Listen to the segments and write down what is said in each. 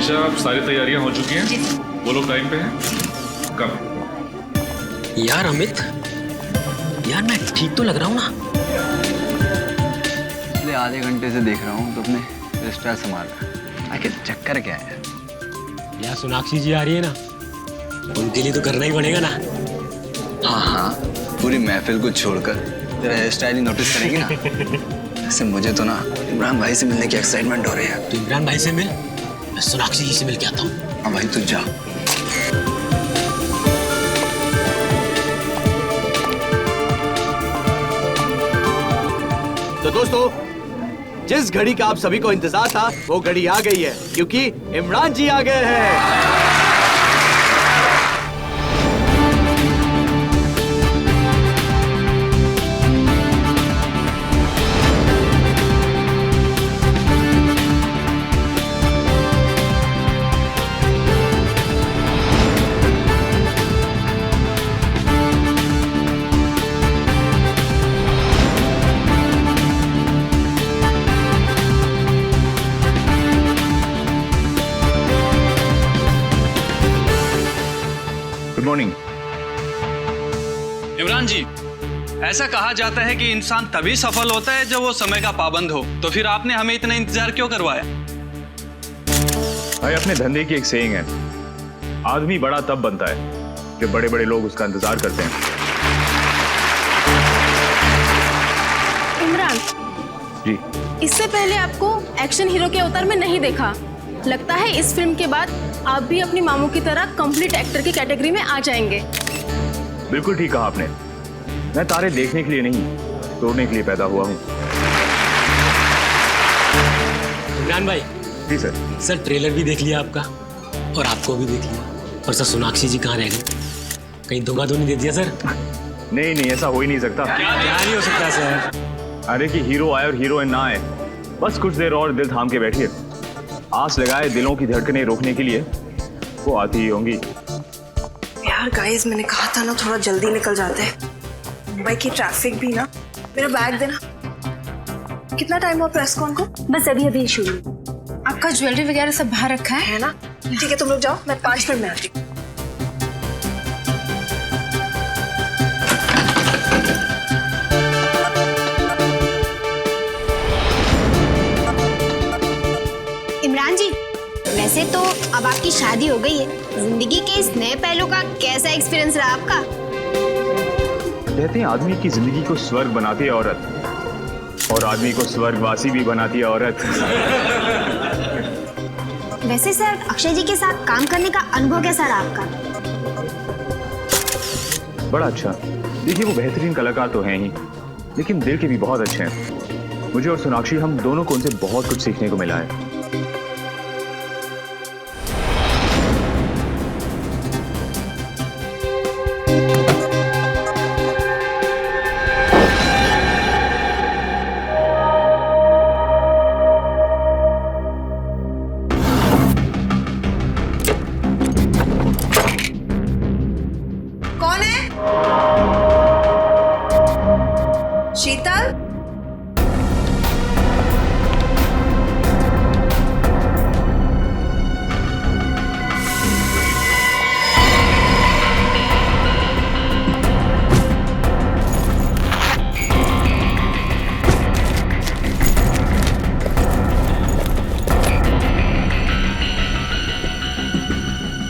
निशा, अब सारी तैयारियां हो चुकी हैं? वो लोग टाइम पे हैं? कब? यार अमित, यार मैं ठीक तो लग रहा हूँ ना? पिछले आधे घंटे से देख रहा हूँ तो अपने हेयर स्टाइल संभाल रहा है। आखिर चक्कर क्या है? यार सोनाक्षी जी आ रही है ना, उनके लिए तो करना ही पड़ेगा ना। हाँ, पूरी महफिल को छोड़कर तेरा हेयर स्टाइल ही नोटिस करेगी ना। ऐसे मुझे तो ना इमरान भाई से मिलने की एक्साइटमेंट हो रही है। तो इमरान भाई से मिल, मैं सोनाक्षी जी से मिल के आता हूँ। हाँ भाई, तू जा। तो दोस्तों, जिस घड़ी का आप सभी को इंतजार था वो घड़ी आ गई है, क्योंकि इमरान जी आ गए हैं। Good morning. इमरान जी, ऐसा कहा जाता है कि इंसान तभी सफल होता है जब वो समय का पाबंद हो। तो फिर आपने हमें इतना इंतजार क्यों करवाया? भाई, अपने धंधे की एक सेइंग है, आदमी बड़ा तब बनता है जब बड़े बड़े लोग उसका इंतजार करते हैं। इमरान जी। इससे पहले आपको एक्शन हीरो के अवतार में नहीं देखा। लगता है इस फिल्म के बाद आप भी अपनी मामू की तरह कंप्लीट एक्टर की कैटेगरी में आ जाएंगे। बिल्कुल ठीक कहा आपने। मैं तारे देखने के लिए नहीं, तोड़ने के लिए पैदा हुआ हूँ। इमरान भाई। जी सर। सर ट्रेलर भी देख लिया आपका, और आपको भी देख लिया। और सर सोनाक्षी जी कहाँ रह गई? कहीं धोखा तो नहीं दे दिया सर? नहीं नहीं, ऐसा हो ही नहीं सकता। क्या नहीं हो सकता सर? अरे कि हीरो आए और हीरोइन ना आए, बस कुछ देर और दिल थाम के बैठिए। आस लगाए दिलों की धड़कनें रोकने के लिए वो आती ही होंगी। यार गाइस, मैंने कहा था ना थोड़ा जल्दी निकल जाते हैं। मुंबई की ट्रैफिक भी ना। मेरा बैग देना। कितना टाइम हुआ प्रेस कॉन को? बस अभी अभी शुरू। आपका ज्वेलरी वगैरह सब बाहर रखा है ना? ठीक है, तुम लोग जाओ, मैं 5 मिनट में आती हूँ। इमरान जी, वैसे तो अब आपकी शादी हो गई है, जिंदगी के इस नए पहलू का कैसा एक्सपीरियंस रहा आपका? कहते हैं आदमी की जिंदगी को स्वर्ग बनाती है औरत, और आदमी को स्वर्गवासी भी बनाती है औरत। वैसे सर, अक्षय जी के साथ काम करने का अनुभव कैसा रहा आपका? बड़ा अच्छा। देखिए, वो बेहतरीन कलाकार तो हैं ही, लेकिन दिल के भी बहुत अच्छे हैं। मुझे और सोनाक्षी, हम दोनों को उनसे बहुत कुछ सीखने को मिला है। कौन है? शीतल?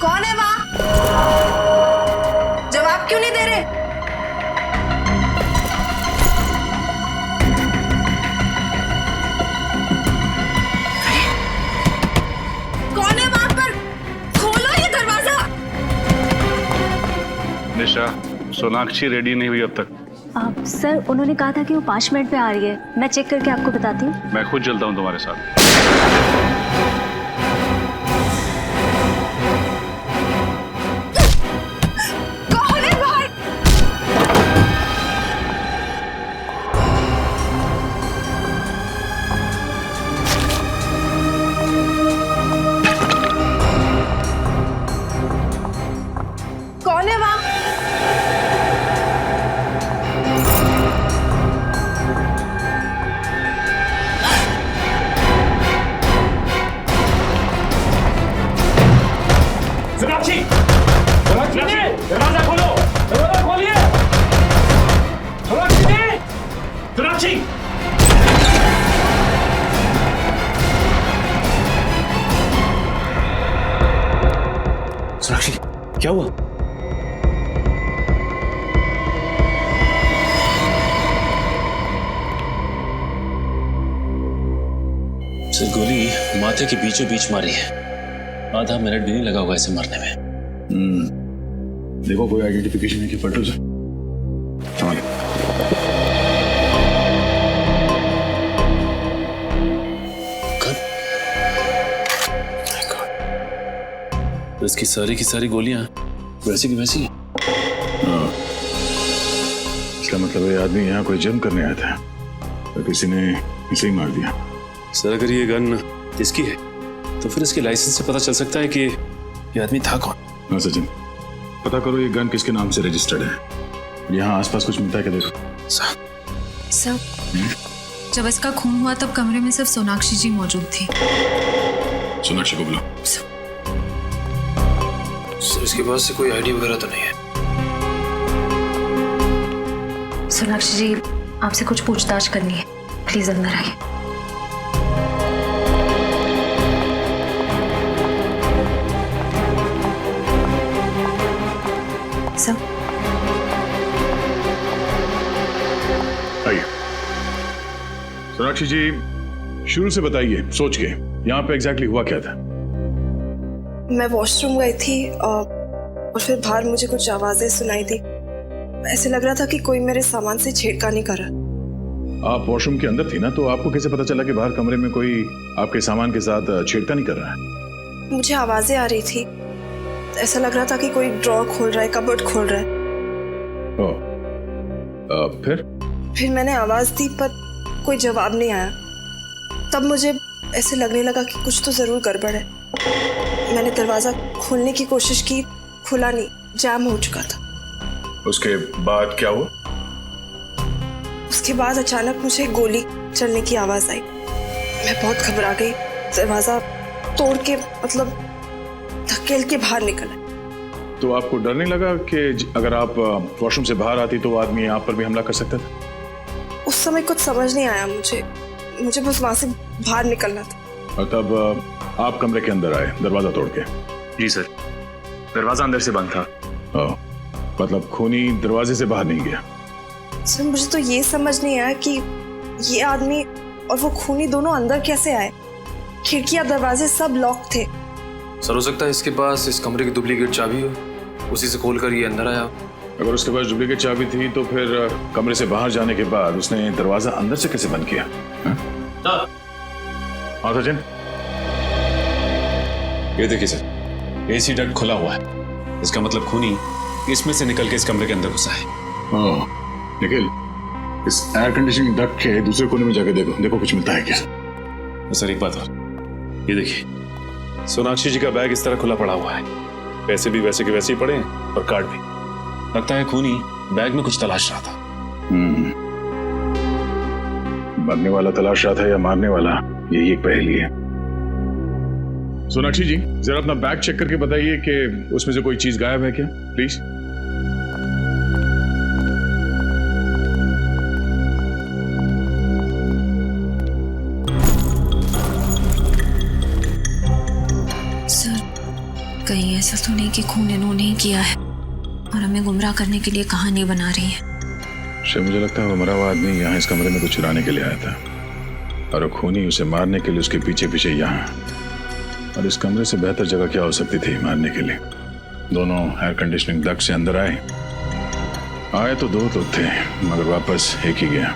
कौन है वहां? जवाब क्यों नहीं दे रहे? कौन है वहां पर? खोलो ये दरवाजा। निशा, सोनाक्षी रेडी नहीं हुई अब तक। सर उन्होंने कहा था कि वो 5 मिनट में आ रही है। मैं चेक करके आपको बताती हूँ। मैं खुद चलता हूँ तुम्हारे साथ। कौन है बाहर? कौन है वहां? सोनाक्षी क्या हुआ? सर गोली माथे के बीचों बीच मारी है। आधा मिनट भी नहीं लगा होगा इसे मरने में। देखो कोई आइडेंटिफिकेशन है कि पलटू से? तो इसकी सारी की सारी गोलियां वैसी की वैसी। इसका मतलब ये आदमी यहाँ कोई जंप करने आया था और किसी ने इसे ही मार दिया। सर अगर ये गन इसकी है तो फिर इसके लाइसेंस से पता चल सकता है कि ये आदमी था कौन। हाँ सचिन, पता करो ये गन किसके नाम से रजिस्टर्ड है। यहाँ आसपास कुछ मिलता है क्या? देखो सर, जब इसका खून हुआ तब कमरे में सिर्फ सोनाक्षी जी मौजूद थी। सोनाक्षी को बुलाओ। सर इसके पास से कोई आईडी वगैरह तो नहीं है? सोनाक्षी जी, आपसे कुछ पूछताछ करनी है, प्लीज अंदर आइए। सर, आइए। सोनाक्षी जी, शुरू से बताइए सोच के यहाँ पे एग्जैक्टली हुआ क्या था? मैं वॉशरूम गई थी और फिर बाहर मुझे कुछ आवाजें सुनाई दी। ऐसे लग रहा था कि कोई मेरे सामान से छेड़खानी कर रहा। आप वॉशरूम के अंदर थी ना, तो आपको कैसे पता चला कि बाहर कमरे में कोई आपके सामान के साथ छेड़खानी कर रहा है? मुझे आवाजें आ रही थी। ऐसा लग रहा था कि कोई ड्रॉर खोल रहा है, कबर्ड खोल रहा है। फिर मैंने आवाज दी पर कोई जवाब नहीं आया। तब मुझे ऐसे लगने लगा कि कुछ तो जरूर गड़बड़ है। मैंने दरवाजा खोलने की कोशिश की, खुला नहीं, जाम हो चुका था। उसके बाद क्या हुआ? उसके बाद अचानक मुझे गोली चलने की आवाज आई। मैं बहुत घबरा गई। दरवाजा तोड़ के मतलब धकेल के बाहर निकला। तो आपको डर नहीं लगा कि अगर आप वॉशरूम से बाहर आती तो वो आदमी आप पर भी हमला कर सकता था? उस समय कुछ समझ नहीं आया मुझे बस वहां से बाहर निकलना था। और तब आप कमरे के अंदर आए दरवाजा तोड़ के? जी सर, दरवाजा अंदर से बंद था। मतलब खूनी दरवाजे से बाहर नहीं गया? सर, मुझे तो ये समझ नहीं आया कि ये आदमी और वो खूनी दोनों अंदर कैसे आए। खिड़कियां, दरवाजे सब लॉक थे। सर हो सकता है इसके पास इस कमरे की डुप्लीकेट चाबी हो, उसी से खोलकर ये अंदर आया। अगर उसके पास डुप्लीकेट चाबी थी तो फिर कमरे से बाहर जाने के बाद उसने दरवाजा अंदर से कैसे बंद किया? हाँ सचिन, ये देखिए सर, एसी डक्ट खुला हुआ है। इसका मतलब खूनी इसमें से निकल के इस कमरे के अंदर घुसा है। निखिल, इस एयर कंडीशनिंग डक्ट के दूसरे कोने में जाके देखो कुछ मिलता है क्या? सर एक बात और, ये देखिए सोनाक्षी जी का बैग इस तरह खुला पड़ा हुआ है। पैसे भी वैसे के वैसे ही पड़े हैं और कार्ड भी। लगता है खूनी बैग में कुछ तलाश रहा था। मरने वाला तलाश रहा था या मारने वाला, यही एक पहेली है। सोनाक्षी जी, जरा अपना बैग चेक करके बताइए कि उसमें से कोई चीज गायब है क्या, प्लीज। सर, कहीं ऐसा तो नहीं कि खून इन्होंने ही किया है और हमें गुमराह करने के लिए कहानी बना रही है? शायद मुझे लगता है वो मरा हुआ आदमी यहाँ इस कमरे में कुछ चुराने के लिए आया था और खूनी उसे मारने के लिए उसके पीछे पीछे यहाँ। और इस कमरे से बेहतर जगह क्या हो सकती थी मारने के लिए? दोनों एयर कंडीशनिंग डक्ट से अंदर आए तो दो लोग थे, मगर वापस एक ही गया।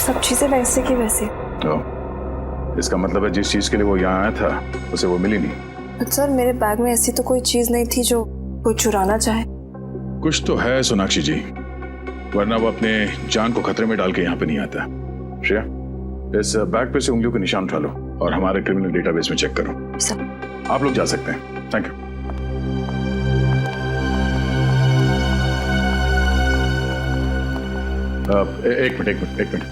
सब चीजें वैसे की वैसे। तो इसका मतलब है जिस चीज के लिए वो यहाँ आया था उसे वो मिली नहीं। पर सर, मेरे बैग में ऐसी तो कोई चीज नहीं थी जो कोई चुराना चाहे। कुछ तो है सोनाक्षी जी, वरना वो अपने जान को खतरे में डाल के यहाँ पे नहीं आता। श्रेया, इस बैग पे से उंगलियों के निशान उठा लो और हमारे क्रिमिनल डेटाबेस में चेक करो। सब आप लोग जा सकते हैं। Thank you. एक मिनट।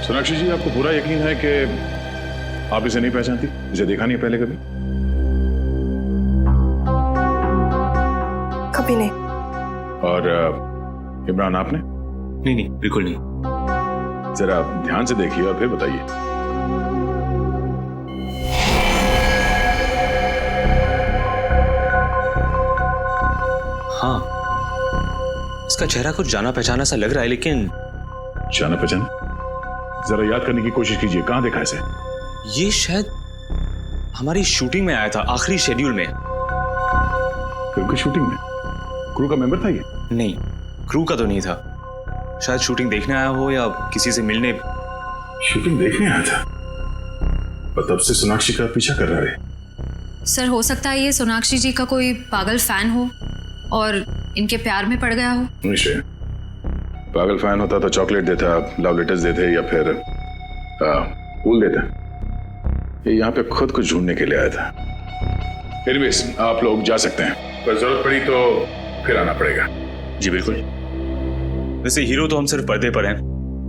सोनाक्षी जी, आपको पूरा यकीन है कि आप इसे नहीं पहचानती? इसे देखा नहीं पहले कभी? कभी नहीं। और इमरान, आपने? नहीं, बिल्कुल नहीं। जरा ध्यान से देखिए और फिर बताइए। इसका चेहरा कुछ जाना पहचाना सा लग रहा है, लेकिन जाना पहचाना? जरा याद करने की कोशिश कीजिए, कहाँ देखा इसे? ये शायद हमारी शूटिंग में आया था, आखिरी शेड्यूल में। फिल्म की शूटिंग में? क्रू का मेंबर था ये? नहीं, क्रू का तो नहीं था। शायद शूटिंग देखने आया हो या किसी से मिलने। शूटिंग देखने आया था और तब से सोनाक्षी का पीछा कर रहा है। सर हो सकता है ये सोनाक्षी जी का कोई पागल फैन हो और इनके प्यार में पड़ गया हो। निश्चय, पागल फैन होता तो चॉकलेट देता, लव लेटर्स देते या फिर फूल देता। ये यहाँ पे खुद को ढूंढने के लिए आया था। एनीवेज, आप लोग जा सकते हैं, पर जरूरत पड़ी तो फिर आना पड़ेगा। जी बिल्कुल। वैसे हीरो तो हम सिर्फ पर्दे पर हैं,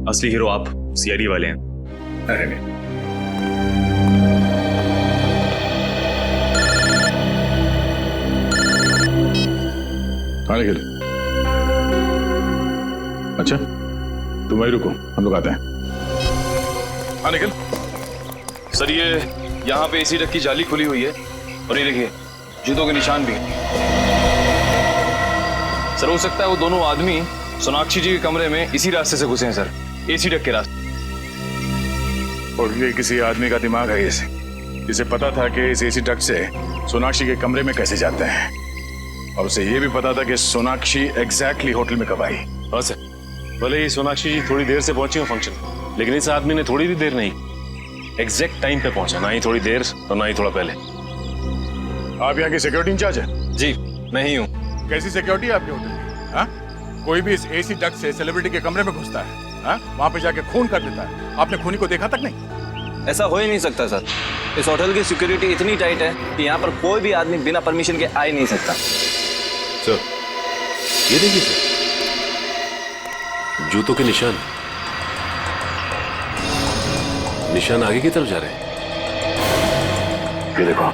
असली हीरो आप सीआईडी वाले हैं। अरे नहीं, हाँ निखिल। अच्छा तुम वहीं रुको, हम लोग आते हैं। हाँ निखिल। सर ये यहाँ पे एसी डक की जाली खुली हुई है और ये देखिए जूतों के निशान भी। सर हो सकता है वो दोनों आदमी सोनाक्षी जी के कमरे में इसी रास्ते से घुसे हैं सर, एसी डक के रास्ते। और ये किसी आदमी का दिमाग है जिसे पता था कि इस एसी डक से सोनाक्षी के कमरे में कैसे जाते हैं, और उसे ये भी पता था कि सोनाक्षी एग्जैक्टली होटल में कब आई। हाँ सर, भले ही सोनाक्षी जी थोड़ी देर से पहुंची हो फंक्शन, लेकिन इस आदमी ने थोड़ी भी देर नहीं, एग्जैक्ट टाइम पे पहुंचा, ना ही थोड़ी देर और ना ही थोड़ा पहले। आप यहाँ की सिक्योरिटी इंचार्ज है? जी मैं ही हूँ। कैसी सिक्योरिटी है आपके होटल में? हाँ? कोई भी इस एसी डक से सेलिब्रिटी के कमरे में घुसता है, हाँ? वहाँ पे जाके खून कर देता है। आपने खूनी को देखा तक नहीं? ऐसा हो ही नहीं सकता सर, इस होटल की सिक्योरिटी इतनी टाइट है कि यहाँ पर कोई भी आदमी बिना परमिशन के आ ही नहीं सकता। सर ये देखिए सर, जूतों के निशान आगे की तरफ जा रहे हैं। ये देखो,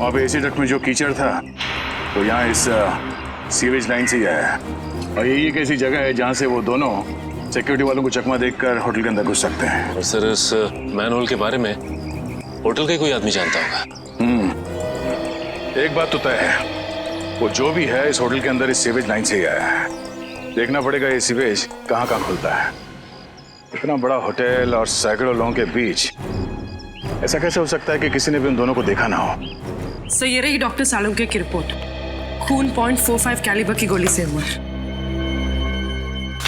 अब एसी डक्ट में जो कीचड़ था तो यहाँ इस सीवेज लाइन से ही आया है, और यही एक ऐसी जगह है जहाँ से वो दोनों सिक्योरिटी वालों को चकमा देखकर होटल के अंदर घुस सकते हैं। और सर इस मैन होल के बारे में होटल का कोई आदमी जानता होगा। एक बात तो तय है, वो जो भी है इस होटल के अंदर इस सीवेज लाइन से ही आया है। देखना पड़ेगा ये सीवेज कहाँ कहाँ खुलता है। इतना बड़ा होटल और सैकड़ों लोगों के बीच ऐसा कैसे हो सकता है कि किसी ने भी उन दोनों को देखा ना हो? सर ये रही डॉक्टर सालुंके की रिपोर्ट, खून .45 कैलिबर की गोली से हुआ।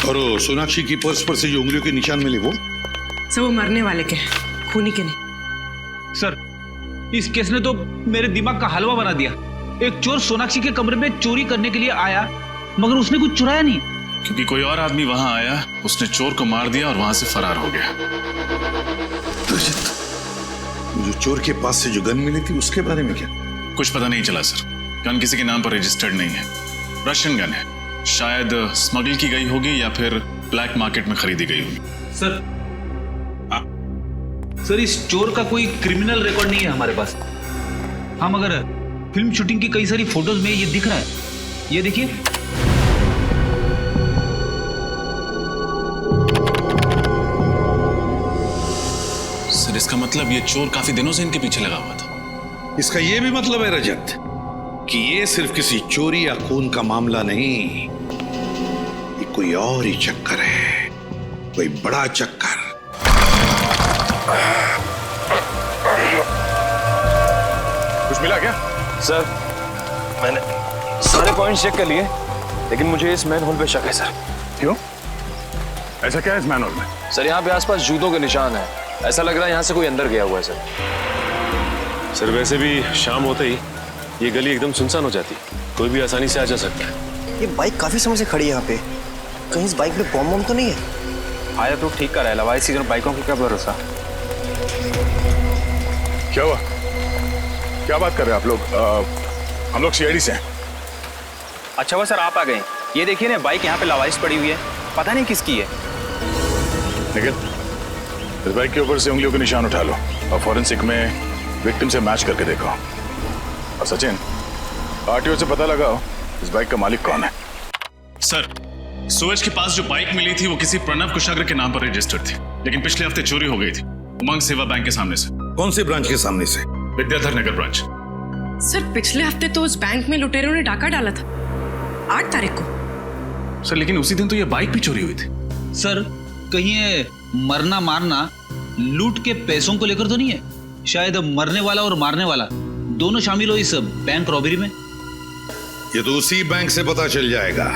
और सोनाक्षी की पर्स पर से जो उंगलियों के निशान मिले वो? सर वो मरने वाले के, खूनी के नहीं। सर इस केस ने तो मेरे दिमाग का हलवा बना दिया। एक चोर सोनाक्षी के कमरे में चोरी करने के लिए आया, मगर उसने कुछ चुराया नहीं, क्योंकि कोई और आदमी वहां आया, उसने चोर को मार दिया और वहां से फरार हो गया। जो चोर के पास से जो गन मिली थी उसके बारे में क्या? कुछ पता नहीं चला सर। गन किसी के नाम पर रजिस्टर्ड नहीं है, रशियन गन है, शायद स्मगल की गई होगी या फिर ब्लैक मार्केट में खरीदी गई होगी। सर इस चोर का कोई क्रिमिनल रिकॉर्ड नहीं है हमारे पास। हाँ मगर फिल्म शूटिंग की कई सारी फोटोज में ये दिख रहा है, ये देखिए। सर इसका मतलब ये चोर काफी दिनों से इनके पीछे लगा हुआ था। इसका ये भी मतलब है रजत कि ये सिर्फ किसी चोरी या खून का मामला नहीं, ये कोई और ही चक्कर है, कोई बड़ा चक्कर। कुछ मिला क्या? सर मैंने सारे पॉइंट्स चेक कर लिए, लेकिन मुझे इस मैन होल पे शक है सर। क्यों? ऐसा क्या है इस मैन होल में? सर यहाँ पे आसपास जूतों के निशान है, ऐसा लग रहा है यहाँ से कोई अंदर गया हुआ है सर। सर वैसे भी शाम होते ही ये गली एकदम सुनसान हो जाती, कोई भी आसानी से आ जा सकता है। ये बाइक काफी समय से खड़ी है यहाँ पे, कहीं इस बाइक में बम तो नहीं है? आया तो ठीक कर रहा है, सीजन बाइकों की क्या भरोसा। क्या हुआ? क्या बात कर रहे हैं आप लोग? हम लोग सीआईडी से हैं। अच्छा हुआ सर आप आ गए। ये देखिए ना बाइक यहाँ पे लावारिस पड़ी हुई है, पता नहीं किसकी है। निखिल इस बाइक के ऊपर से उंगलियों के निशान उठा लो और फॉरेंसिक में विक्टिम से मैच करके देखो। और सचिन आरटीओ से पता लगाओ इस बाइक का मालिक कौन है। सर सूरज के पास जो बाइक मिली थी वो किसी प्रणव कुशाग्र के नाम पर रजिस्टर्ड थी, लेकिन पिछले हफ्ते चोरी हो गई थी उमंग सेवा बैंक के सामने से। कौन से ब्रांच के सामने से? विद्याधर नगर ब्रांच। सर पिछले हफ्ते तो उस बैंक में लुटेरों ने डाका डाला था 8 तारीख को। सर लेकिन उसी दिन तो ये बाइक भी चोरी हुई थी। सर कहीं ये मरना मारना लूट के पैसों को लेकर तो नहीं है? शायद मरने वाला और मारने वाला दोनों शामिल हो इस बैंक रॉबरी में। ये तो उसी बैंक से पता चल जाएगा।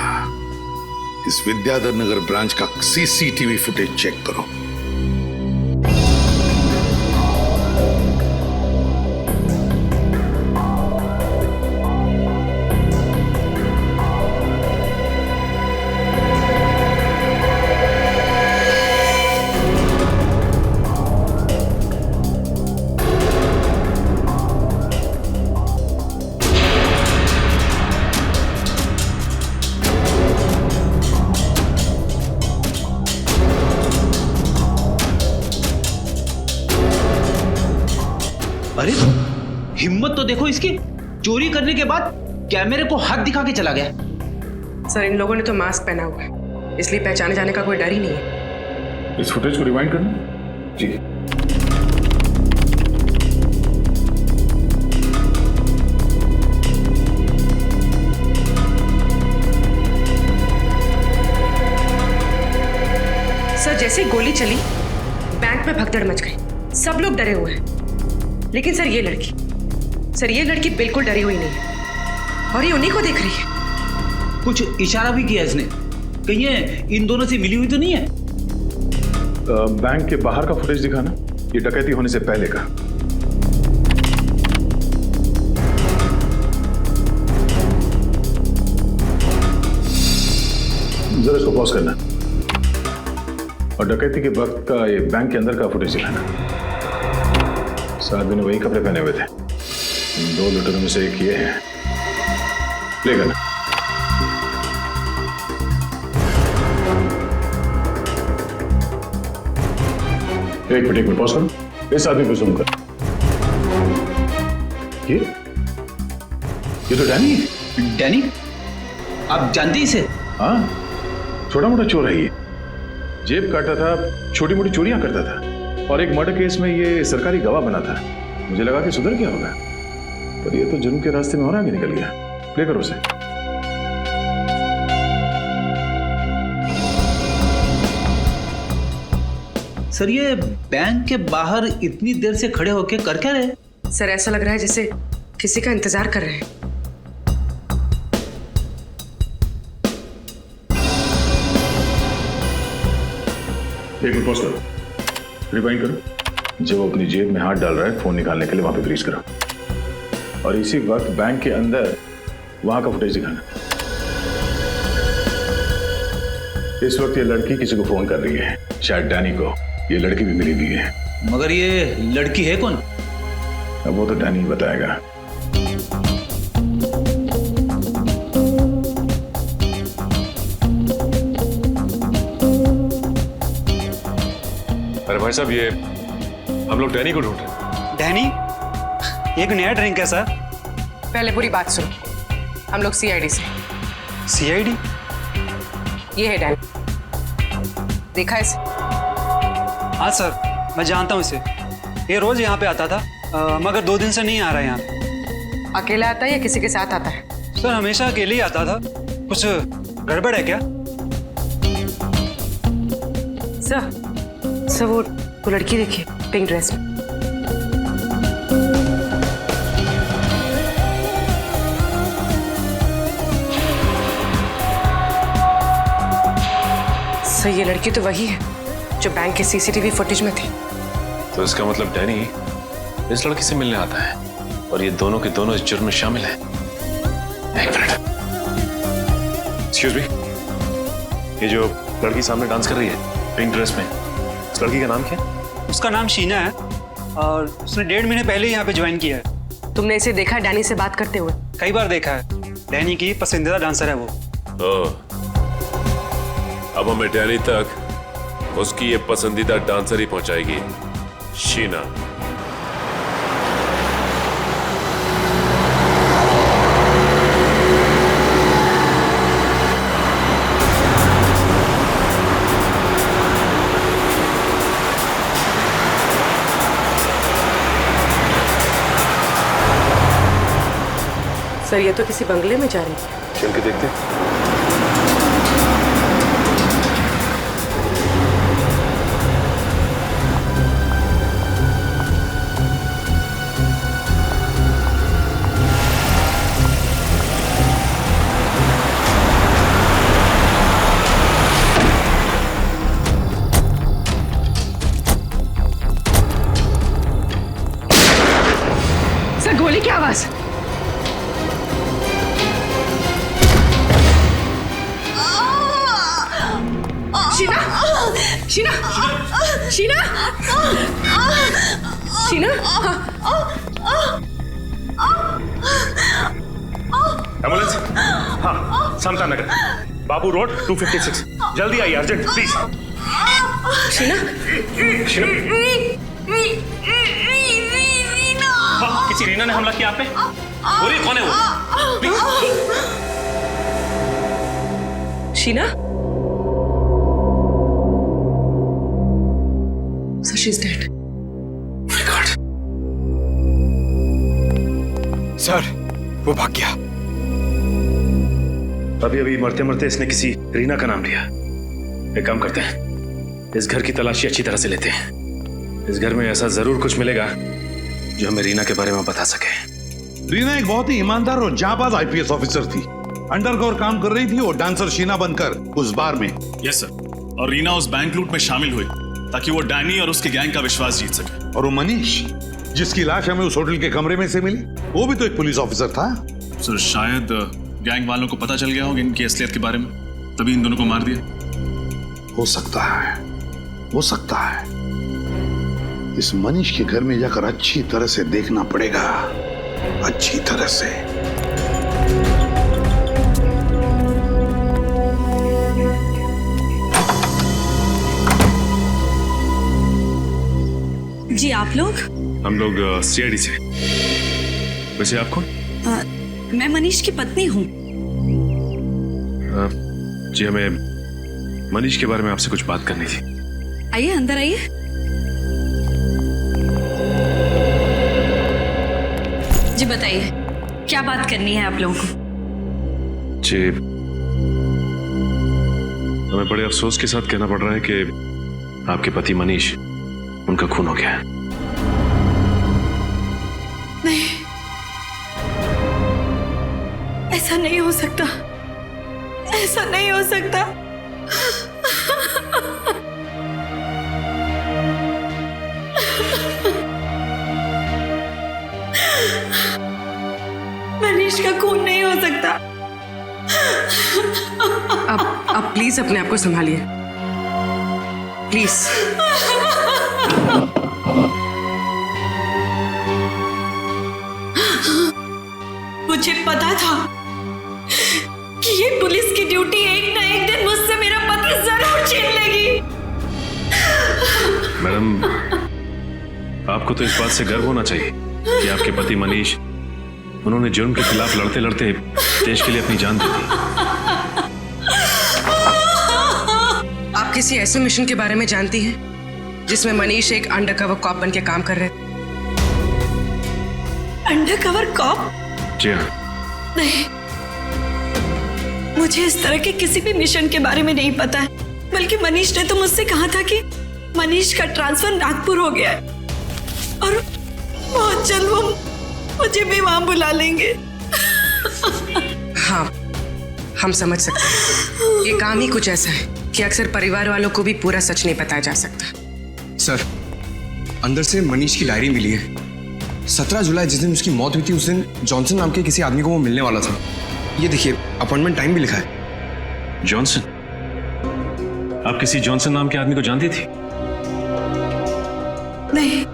इस विद्याधर नगर ब्रांच का सीसीटीवी फुटेज चेक करो। अरे हिम्मत तो देखो इसकी, चोरी करने के बाद कैमरे को हाथ दिखा के चला गया। सर इन लोगों ने तो मास्क पहना हुआ है, इसलिए पहचाने जाने का कोई डर ही नहीं है। इस फुटेज को रिवाइंड करना जी। सर जैसे गोली चली बैंक में भगदड़ मच गई, सब लोग डरे हुए हैं। लेकिन सर ये लड़की बिल्कुल डरी हुई नहीं है और ये उन्हीं को देख रही है। कुछ इशारा भी किया इसने, कहीं ये इन दोनों से मिली हुई तो नहीं है? बैंक के बाहर का फुटेज दिखाना, ये डकैती होने से पहले का। जरा इसको पॉज करना और डकैती के वक्त का ये बैंक के अंदर का फुटेज दिखाना। साथ में वही कपड़े पहने हुए थे। इन 2 लुटेरों में से एक ये है। प्ले करना। एक मिनट पॉज करो, इस आदमी को जूम कर। ये तो डैनी है। डैनी? आप जानते ही इसे? हाँ, छोटा मोटा चोर है ये। जेब काटता था, छोटी मोटी चोरियां करता था और एक मर्डर केस में ये सरकारी गवाह बना था। मुझे लगा कि सुधर गया होगा, पर ये तो जुर्म के रास्ते में और आगे निकल गया। प्ले करो उसे। सर ये बैंक के बाहर इतनी देर से खड़े होके कर क्या रहे? सर ऐसा लग रहा है जैसे किसी का इंतजार कर रहे हैं। एक मिनट पॉज करो, रिवाइंड करो। जब वो अपनी जेब में हाथ डाल रहा है फोन निकालने के लिए, वहां पे फ्रीज करो और इसी वक्त बैंक के अंदर वहां का फुटेज दिखाना। इस वक्त ये लड़की किसी को फोन कर रही है, शायद डैनी को। ये लड़की भी मिली हुई है। मगर ये लड़की है कौन? अब वो तो डैनी ही बताएगा। अरे भाई साहब, ये हम लोग डैनी को ढूंढ रहे हैं। डैनी? ये कोई नया ड्रिंक है सर? पहले पूरी बात सुनो। हम लोग सीआईडी से। सीआईडी? ये है डैनी, देखा इसे? हाँ सर, मैं जानता हूँ इसे। ये रोज यहाँ पे आता था, मगर 2 दिन से नहीं आ रहा है यहाँ पे। अकेला आता है या किसी के साथ आता है? सर हमेशा अकेले ही आता था। कुछ गड़बड़ है क्या? सर वो लड़की देखिए पिंक ड्रेस में। सर ये लड़की तो वही है जो बैंक के सीसीटीवी फुटेज में थी। तो इसका मतलब डैनी इस लड़की से मिलने आता है और ये दोनों के दोनों इस जुर्म में शामिल हैं। एक मिनट, एक्सक्यूज मी, ये जो लड़की सामने डांस कर रही है पिंक ड्रेस में, इस लड़की का नाम क्या है? उसका नाम शीना है और उसने 1.5 महीने पहले यहाँ पे ज्वाइन किया है। तुमने इसे देखा डैनी से बात करते हुए? कई बार देखा है। डैनी की पसंदीदा डांसर है वो। अब हमें डैनी तक उसकी ये पसंदीदा डांसर ही पहुंचाएगी, शीना। सर ये तो किसी बंगले में जा रही है। चल के देखते हैं। सर गोली की आवाज। शीना शीना शीना शीना एम्बुलेंस। हाँ, समता नगर, बाबू रोड 256। जल्दी आइए, अर्जेंट प्लीज। शीना हाँ, किसी रीना ने हमला किया आप पे? बोलिए कौन है वो? Please. Sheena sir she is dead. My God. Sir वो भाग गया। अभी अभी मरते मरते इसने किसी रीना का नाम लिया। एक काम करते हैं, इस घर की तलाशी अच्छी तरह से लेते हैं। इस घर में ऐसा जरूर कुछ मिलेगा जो हमें रीना के बारे में बता सके। रीना एक बहुत ही ईमानदार और जांबाज आईपीएस ऑफिसर थी। अंडरकवर काम कर रही थी वो डांसर शीना बनकर उस बार में। Yes sir. और रीना उस बैंक लूट में शामिल हुई ताकि वो डैनी और उसके गैंग का विश्वास जीत सके। और वो मनीष जिसकी लाश हमें उस होटल के कमरे में से मिली, वो भी तो एक पुलिस ऑफिसर था। सर शायद गैंग वालों को पता चल गया होगा इनकी असलियत के बारे में, तभी इन दोनों को मार दिया। हो सकता है, हो सकता है। इस मनीष के घर में जाकर अच्छी तरह से देखना पड़ेगा, अच्छी तरह से। जी आप लोग? हम लोग सीआईडी से। वैसे आप कौन? मैं मनीष की पत्नी हूँ। जी हमें मनीष के बारे में आपसे कुछ बात करनी थी। आइए अंदर आइए। जी बताइए क्या बात करनी है आप लोगों को? जी हमें बड़े अफसोस के साथ कहना पड़ रहा है कि आपके पति मनीष, उनका खून हो गया है। नहीं, ऐसा नहीं हो सकता, ऐसा नहीं हो सकता। मनीष का खून नहीं हो सकता। अब प्लीज अपने आप को संभालिए, प्लीज। मुझे पता था कि ये पुलिस की ड्यूटी एक ना एक दिन मुझसे मेरा पति जरूर छीन लेगी। मैडम, आपको तो इस बात से गर्व होना चाहिए कि आपके पति मनीष, उन्होंने जुर्म के खिलाफ लड़ते लड़ते देश के लिए अपनी जान दे दी। आप किसी ऐसे मिशन के बारे में जानती हैं जिसमें मनीष एक अंडरकवर कॉप बन के काम कर रहे थे? Undercover corp? जी हाँ। नहीं, मुझे इस तरह के किसी भी मिशन के बारे में नहीं पता है। बल्कि मनीष ने तो मुझसे कहा था कि मनीष का ट्रांसफर नागपुर हो गया है और बहुत जल्द वो मुझे भी वहां बुला लेंगे। हाँ, हम समझ सकते हैं। ये काम ही कुछ ऐसा है कि अक्सर परिवार वालों को भी पूरा सच नहीं बताया जा सकता। सर, अंदर से मनीष की डायरी मिली है। 17 जुलाई जिस दिन उसकी मौत हुई थी, उस दिन जॉनसन नाम के किसी आदमी को वो मिलने वाला था। ये देखिए, अपॉइंटमेंट टाइम भी लिखा है। जॉनसन? आप किसी जॉनसन नाम के आदमी को जानती थी? नहीं,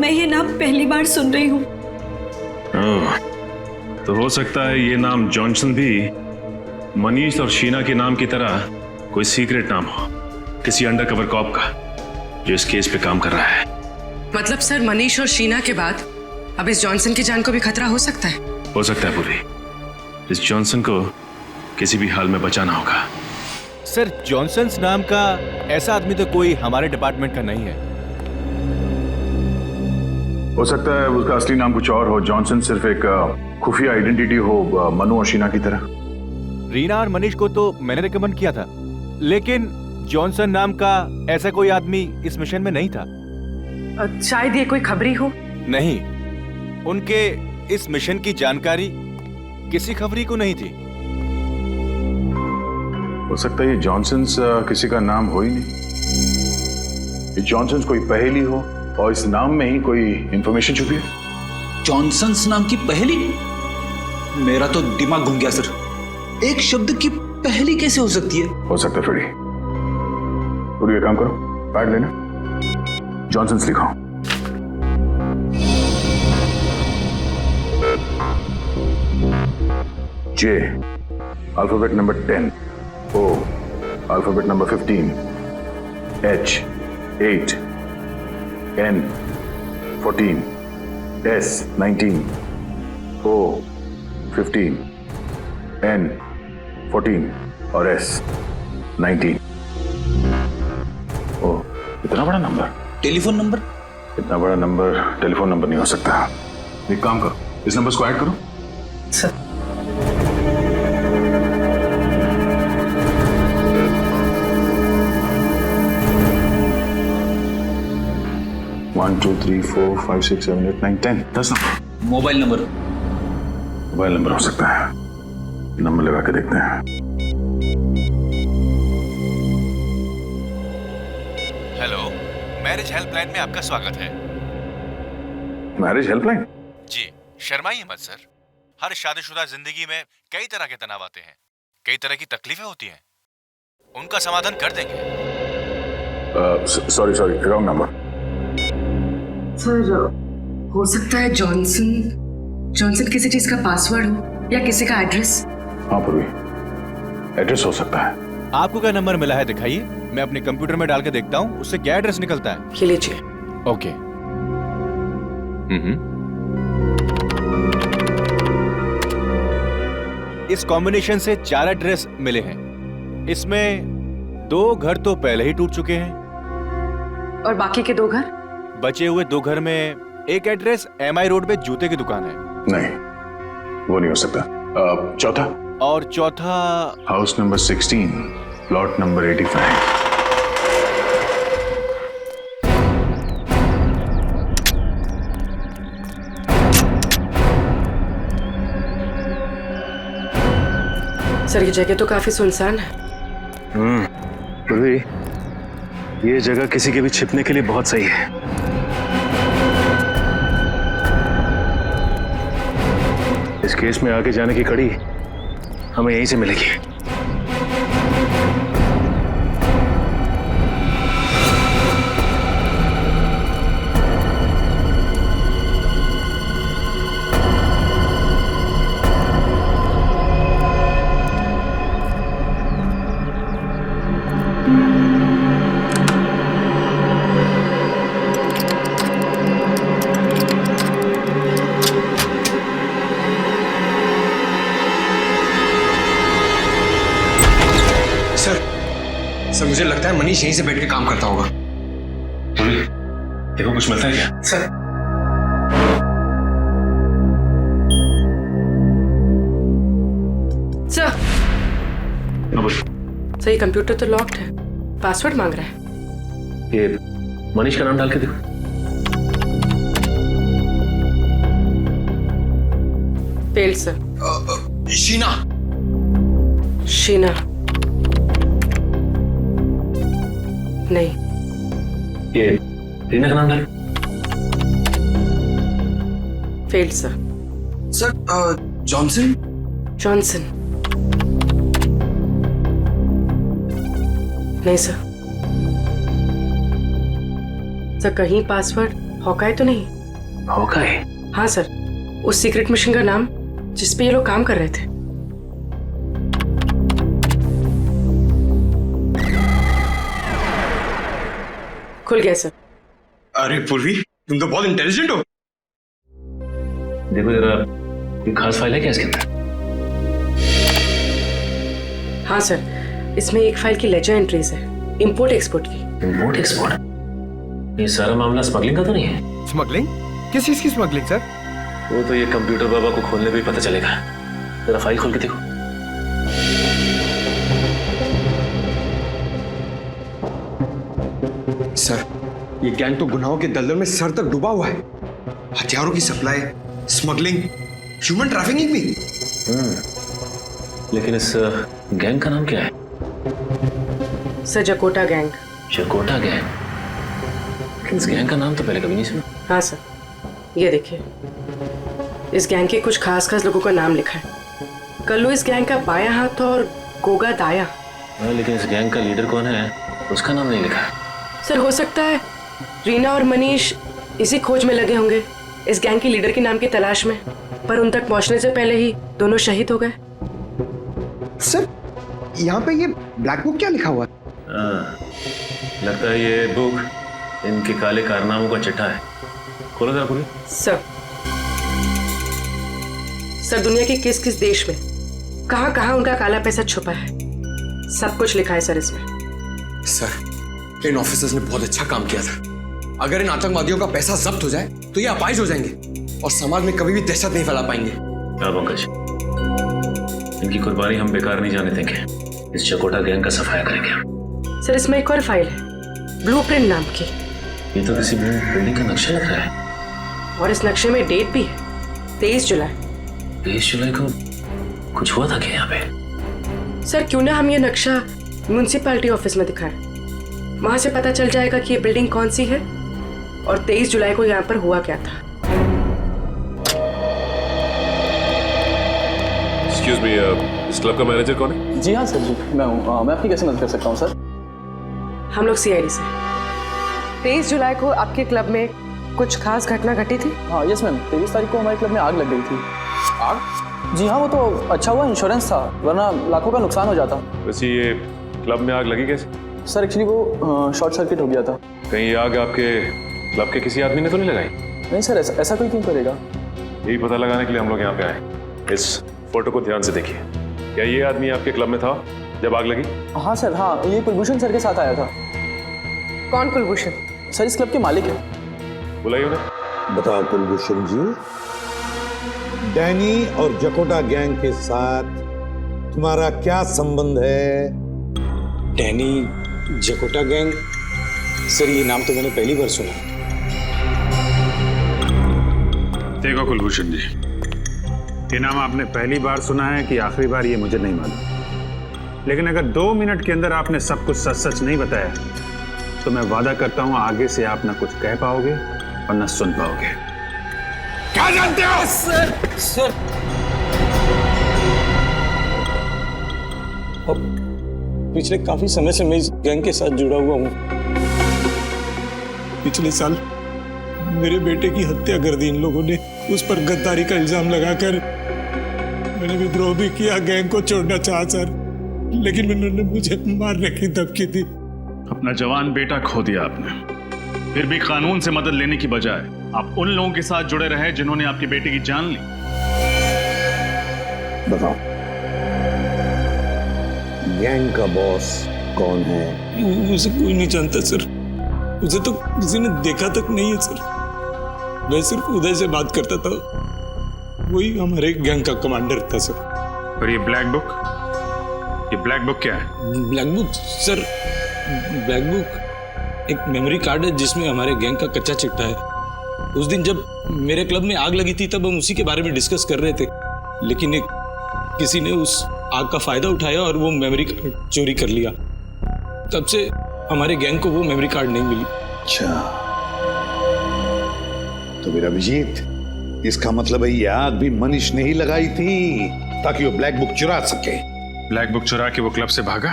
मैं ये नाम पहली बार सुन रही हूँ। तो हो सकता है ये नाम जॉनसन भी मनीष और शीना के नाम की तरह कोई सीक्रेट नाम हो, किसी अंडरकवर कॉप का जो इस केस पे काम कर रहा है। मतलब सर, मनीष और शीना के बाद अब इस जॉनसन की जान को भी खतरा हो सकता है? हो सकता है पूरी। इस जॉनसन को किसी भी हाल में बचाना होगा। सर, जॉनसन नाम का ऐसा आदमी तो कोई हमारे डिपार्टमेंट का नहीं है। हो सकता है उसका असली नाम कुछ और हो। जॉनसन सिर्फ एक खुफिया आइडेंटिटी हो, मनु और शीना की तरह। रीना और मनीष को तो मैंने रिकमेंड किया था, लेकिन जॉनसन नाम का ऐसा कोई आदमी इस मिशन में नहीं था। शायद ये कोई खबरी हो। नहीं, उनके इस मिशन की जानकारी किसी खबरी को नहीं थी। हो सकता है ये जॉनसन किसी का नाम हो ही नहीं। ये जॉनसन कोई पहेली हो और इस नाम में ही कोई इंफॉर्मेशन छुपी है। जॉनसन्स नाम की पहेली? मेरा तो दिमाग घूम गया सर। एक शब्द की पहेली कैसे हो सकती है? हो सकता है फ्रेडी। पूरी एक काम करो, पैड लेना, जॉनसन्स लिखो। J, alphabet number 10. O, alphabet number 15. H, 8. N, 14. S, 19. O, 15. N, 14. और S, 19. ओ, इतना बड़ा नंबर? Telephone number? इतना बड़ा नंबर टेलीफोन नंबर नहीं हो सकता। एक काम करो, इस नंबर को ऐड करो। Sir 1 2 3 4 5 6 7 8 9 10 10 number. Mobile number? Mobile number हो सकता है, नंबर लगा के देखते हैं। हेलो, मैरिज हेल्पलाइन में आपका स्वागत है। Marriage helpline? जी, शर्माइए मत सर। हर शादीशुदा जिंदगी में कई तरह के तनाव आते हैं, कई तरह की तकलीफें होती हैं, उनका समाधान कर देंगे। Sorry, wrong number. सर, हो सकता है जॉनसन किसी चीज का पासवर्ड हो या किसी का एड्रेस। हाँ पूर्वी, एड्रेस हो सकता है। आपको क्या नंबर मिला है दिखाइए, मैं अपने कंप्यूटर में डाल के देखता हूँ उससे क्या एड्रेस निकलता है। ये लीजिए। ओके। इस कॉम्बिनेशन से 4 एड्रेस मिले हैं। इसमें 2 घर तो पहले ही टूट चुके हैं और बाकी के 2 घर? बचे हुए 2 घर में एक एड्रेस MI रोड पे जूते की दुकान है। नहीं, वो नहीं हो सकता। चौथा? और चौथा house number 16, plot number 85। Sir, ये जगह तो काफी सुनसान है। पूर्वी, ये जगह किसी के भी छिपने के लिए बहुत सही है। इस केस में आगे जाने की कड़ी हमें यहीं से मिलेगी। सर, मुझे लगता है मनीष यहीं से बैठ के काम करता होगा। देखो कुछ मिलता है क्या? सर, सही, कंप्यूटर तो लॉक्ड है, पासवर्ड मांग रहा है। ये मनीष का नाम डाल के देखो। Failed sir. शीना। नहीं। ये रीना का नाम डाल। Failed sir. जॉनसन। नहीं सर। सर, कहीं पासवर्ड हॉकाई तो नहीं? हॉकाई? हाँ सर, उस सीक्रेट मिशन का नाम जिसपे ये लोग काम कर रहे थे। खुल गया सर। अरे पूर्वी, तुम तो बहुत इंटेलिजेंट हो। देखो जरा, कोई खास फाइल है क्या इसके अंदर? हाँ सर, इसमें एक फाइल की लेजर एंट्रीज है, इंपोर्ट एक्सपोर्ट की। Import export? ये सारा मामला स्मगलिंग का तो नहीं है? स्मगलिंग? किस चीज की स्मगलिंग सर? वो तो ये कंप्यूटर बाबा को खोलने पे ही पता चलेगा। जरा फाइल खोल के देखो। सर, ये गैंग तो गुनाहों के दलदल में सर तक डूबा हुआ है। हथियारों की सप्लाई, स्मगलिंग, ह्यूमन ट्रैफिकिंग भी। लेकिन इस गैंग का नाम क्या है? Sir Jakota gang. Jakota gang? इस गैंग का नाम तो पहले कभी नहीं सुना। हाँ सर, ये देखिए, इस गैंग के कुछ खास लोगों का नाम लिखा है। कल्लू इस गैंग का बायां हाथ और गोगा दाया। लेकिन इस गैंग का लीडर कौन है उसका नाम नहीं लिखा है। सर हो सकता है रीना और मनीष इसी खोज में लगे होंगे, इस गैंग के लीडर के नाम की तलाश में, पर उन तक पहुंचने से पहले ही दोनों शहीद हो गए। सर, यहाँ पे ये ब्लैक बुक क्या लिखा हुआ है? लगता है ये बुक इनके काले कारनामों का चिट्ठा है। खोलो जरा खोलो। सर दुनिया के किस किस देश में कहां कहां उनका काला पैसा छुपा है, सब कुछ लिखा है सर इसमें। सर, इन ऑफिसर्स ने बहुत अच्छा काम किया था। अगर इन आतंकवादियों का पैसा जब्त हो जाए तो ये अपाहिज हो जाएंगे और समाज में कभी भी दहशत नहीं फैला पाएंगे। पंकज, इनकी कुर्बानी हम बेकार नहीं जाने देंगे। इस चकोटा गैंग का सफाया करेंगे। सर इसमें एक और फाइल है, ब्लूप्रिंट नाम की। ये तो किसी बिल्डिंग का नक्शा लग रहा है। और इस नक्शे में डेट भी है, 23 जुलाई। 23 जुलाई को कुछ हुआ था क्या यहाँ पे? सर क्यों ना हम ये नक्शा म्युनिसिपैलिटी ऑफिस में दिखाएं, वहां से पता चल जाएगा कि ये बिल्डिंग कौन सी है और 23 जुलाई को यहाँ पर हुआ क्या था। Excuse me, इस क्लब का मैनेजर कौन है? जी हाँ सर जी, मैं हूँ। मैं आपकी कैसे मदद कर सकता हूँ सर? हम लोग CID से। 23 जुलाई को आपके क्लब में कुछ खास घटना घटी थी? हाँ यस मैम, 23 तारीख को हमारे क्लब में आग लग गई थी। आग? जी हाँ, वो तो अच्छा हुआ इंश्योरेंस था, वरना लाखों का नुकसान हो जाता। वैसे ये क्लब में आग लगी कैसे? सर एक्चुअली वो शॉर्ट सर्किट हो गया था। कहीं ये आग आपके क्लब के किसी आदमी ने तो नहीं लगाई? नहीं सर, ऐसा कोई क्यों करेगा? यही पता लगाने के लिए हम लोग यहाँ पे आए। इस फोटो को ध्यान से देखिए। क्या ये आदमी आपके क्लब में था जब आग लगी? हाँ सर, हाँ, ये कुलभूषण सर के साथ आया था। कौन कुलभूषण? सर इस क्लब के मालिक है। बुलाइए उन्हें। बताओ कुलभूषण जी, डैनी और जकोटा गैंग के साथ तुम्हारा क्या संबंध है? Danny, जकोटा gang? सर ये नाम तो मैंने पहली बार सुना। देखो कुलभूषण जी, ये नाम आपने पहली बार सुना है कि आखिरी बार, ये मुझे नहीं मालूम। लेकिन अगर 2 मिनट के अंदर आपने सब कुछ सच सच नहीं बताया तो मैं वादा करता हूं आगे से आप ना कुछ कह पाओगे और ना सुन पाओगे। क्या जानते हो? सर पिछले काफी समय से मैं इस गैंग के साथ जुड़ा हुआ हूँ। पिछले साल मेरे बेटे की हत्या कर दी इन लोगों ने। उस पर गद्दारी का इल्जाम लगाकर मैंने विद्रोह भी किया, गैंग को छोड़ना चाहा सर, लेकिन उन्होंने मुझे मारने की धमकी दी। अपना जवान बेटा खो दिया आपने, फिर भी कानून से मदद लेने की बजाय आप उन लोगों के साथ जुड़े रहे जिन्होंने आपके बेटे की जान ली। बताओ, गैंग का बॉस कौन है? उसे कोई नहीं जानता सर, उसे तो किसी ने देखा तक नहीं है सर। मैं सिर्फ उदय से बात करता था, वही हमारे गैंग का कमांडर था सर। और ये ब्लैक बुक क्या है? Black book sir, black book एक मेमोरी कार्ड है जिसमें हमारे गैंग का कच्चा चिट्ठा है। उस दिन जब मेरे क्लब में आग लगी थी तब हम उसी के बारे में डिस्कस कर रहे थे, लेकिन किसी ने उस आग का फायदा उठाया और वो मेमोरी कार्ड चोरी कर लिया। तब से हमारे गैंग को वो मेमोरी कार्ड नहीं मिली। अच्छा, तो मेरा अभिजीत, इसका मतलब है ये आग भी मनीष ने ही लगाई थी ताकि वो ब्लैक बुक चुरा सके। ब्लैक बुक चुरा के वो क्लब से भागा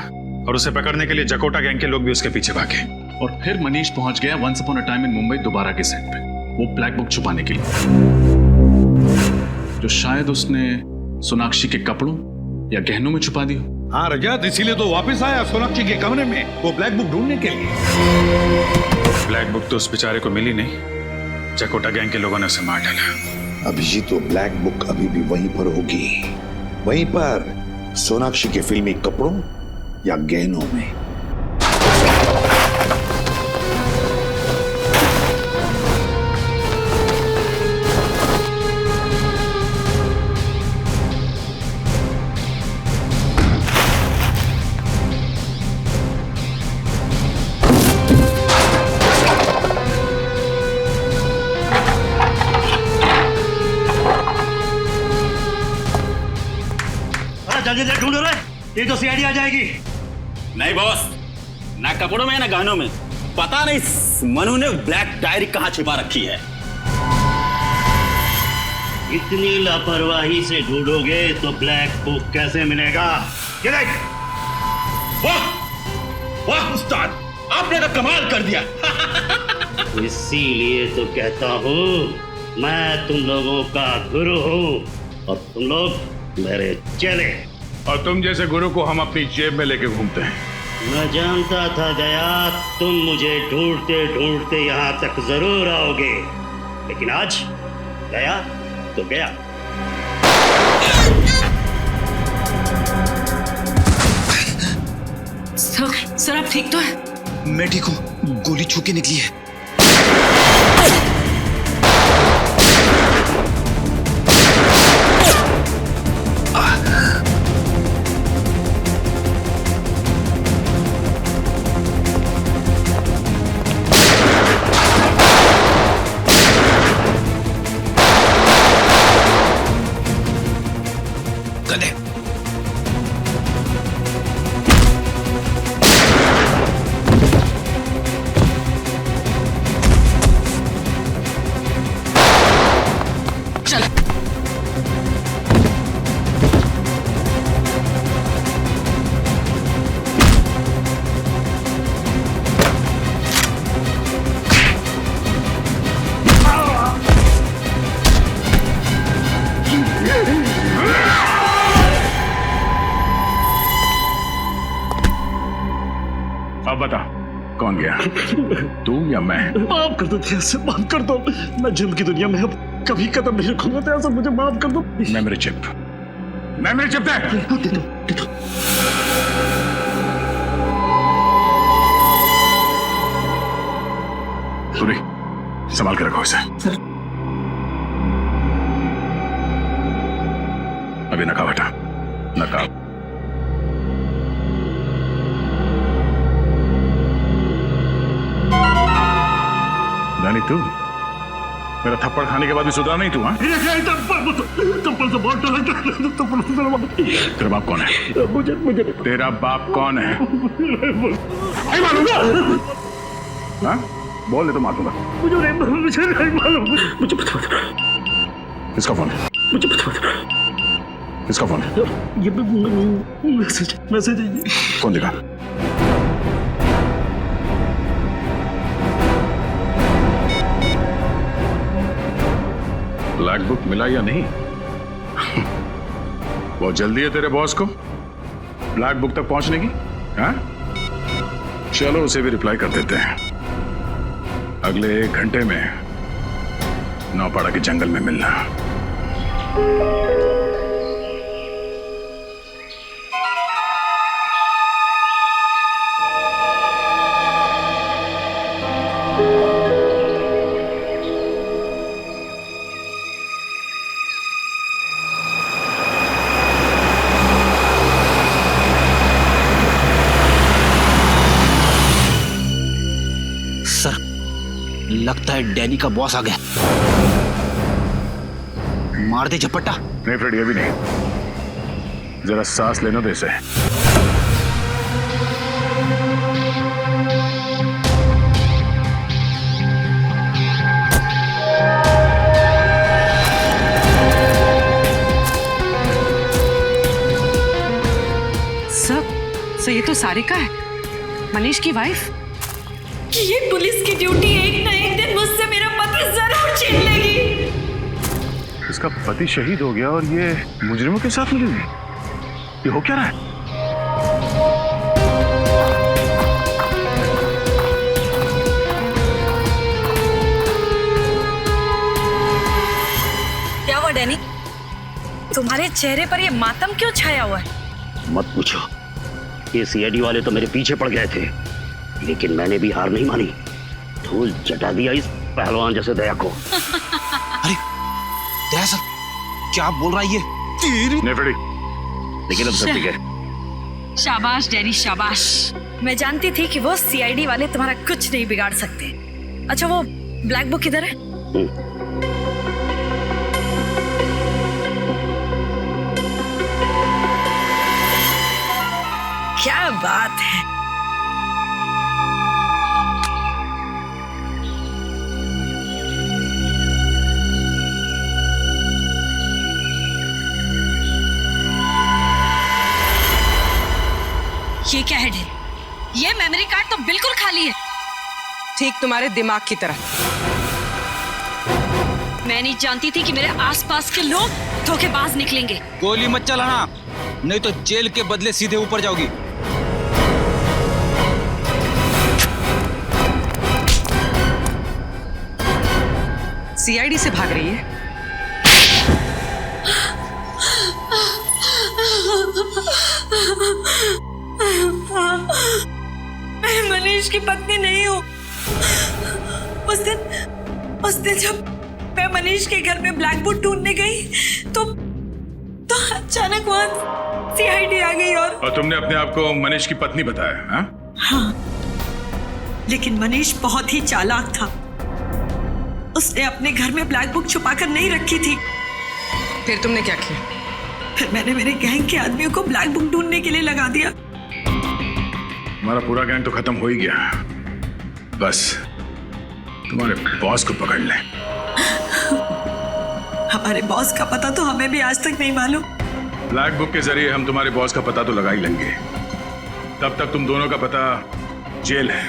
और उसे पकड़ने के लिए जकोटा गैंग के लोग भी उसके पीछे भागे। और फिर मनीष पहुंच गया once upon a time in Mumbai दोबारा के सेट पे, वो ब्लैक बुक छुपाने के लिए, जो शायद उसने सोनाक्षी के कपड़ों या गहनों में छुपा दी। हाँ रजत, इसीलिए तो वापस आया सोनाक्षी के कमरे में वो ब्लैक बुक ढूंढने के लिए। ब्लैक बुक तो उस बेचारे को मिली नहीं, जकोटा गैंग के लोगों ने उसे मार डाला। अभिजीत, तो ब्लैक बुक अभी भी वहीं पर होगी, वहीं पर सोनाक्षी के फिल्मी कपड़ों या गहनों में। ये तो सीआईडी आ जाएगी। नहीं बॉस, ना कपड़ों में ना गानों में। पता नहीं मनु ने ब्लैक डायरी कहाँ छिपा रखी है। इतनी लापरवाही से ढूंढोगे तो ब्लैक बुक कैसे मिलेगा? ये देख। वाह वाह उस्ताद, आपने तो कमाल कर दिया। इसीलिए तो कहता हूँ मैं तुम लोगों का गुरु हूँ और तुम लोग मेरे चेले। और तुम जैसे गुरु को हम अपनी जेब में लेके घूमते हैं। मैं जानता था दया तुम मुझे ढूंढते ढूंढते यहाँ तक जरूर आओगे, लेकिन आज गया तो गया। सर आप ठीक तो है? मैं ठीक हूँ, गोली छू के निकली है। अब बता कौन गया, तू या मैं? माफ कर दो ऐसे, माफ कर दो। मैं जुल्म की दुनिया में अब कभी कदम नहीं रखूंगा तो ऐसा, मुझे माफ कर दो। मेमोरी चिप दे। दे दो। सूरी, संभाल के रखो इसे। अभी नकाब हटा, नकाब। रानी तू मेरा थप्पड़ खाने के बाद भी सुधरा नहीं तू? हाँ, तेरा बाप कौन है? मुझे तेरा बाप कौन है? नहीं मालूम? हाँ, बोल दे तो मार दूंगा। मुझे नहीं मालूम। मुझे पता। किसका फोन? मुझे पता। किसका फोन? ये मैसेज है। फोन दिखा। ब्लैक बुक मिला या नहीं? बहुत जल्दी है तेरे बॉस को ब्लैक बुक तक पहुंचने की। हाँ, चलो उसे भी रिप्लाई कर देते हैं। अगले 1 घंटे में नौपाड़ा के जंगल में मिलना। लगता है डैनी का बॉस आ गया। मार दे झपट्टा। नहीं फ्रेडी, अभी नहीं, जरा सांस लेने दे इसे। सर ये तो सारिका है, मनीष की वाइफ। ये पुलिस की ड्यूटी एक ना एक दिन मुझसे मेरा पति जरूर छीन लेगी। इसका पति शहीद हो गया और ये मुजरिमों के साथ मिली हुई। ये हो क्या रहा है? क्या हुआ डैनी, तुम्हारे चेहरे पर ये मातम क्यों छाया हुआ है? मत पूछो, ये सीआईडी वाले तो मेरे पीछे पड़ गए थे, लेकिन मैंने भी हार नहीं मानी। धूल चटा दिया इस पहलवान जैसे दया को। अरे दया सर, क्या आप बोल रहा है ये? लेकिन अब सब ठीक है। शाबाश डैनी शाबाश। मैं जानती थी कि वो सीआईडी वाले तुम्हारा कुछ नहीं बिगाड़ सकते। अच्छा वो ब्लैक बुक किधर है? क्या बात है। ये क्या है ढेर? ये मेमोरी कार्ड तो बिल्कुल खाली है। ठीक तुम्हारे दिमाग की तरह। मैं नहीं जानती थी कि मेरे आसपास के लोग धोखेबाज निकलेंगे। गोली मत चलाना, नहीं तो जेल के बदले सीधे ऊपर जाओगी। सीआईडी से भाग रही है। मैं मनीष की पत्नी नहीं हूँ। उस दिन जब मैं मनीष के घर में ब्लैक बुक ढूंढने गई तो अचानक वहां सीआईडी आ गई और तुमने अपने आप को मनीष की पत्नी बताया? हाँ, लेकिन मनीष बहुत ही चालाक था। उसने अपने घर में ब्लैक बुक छुपाकर नहीं रखी थी। फिर तुमने क्या किया? फिर मैंने मेरे गैंग के आदमियों को ब्लैक बुक ढूंढने के लिए लगा दिया। हमारा पूरा गैंग तो खत्म हो ही गया, बस तुम्हारे बॉस को पकड़ ले। हमारे बॉस का पता तो हमें भी आज तक नहीं मालूम। ब्लैक बुक के जरिए हम तुम्हारे बॉस का पता तो लगा ही लेंगे, तब तक तुम दोनों का पता जेल है।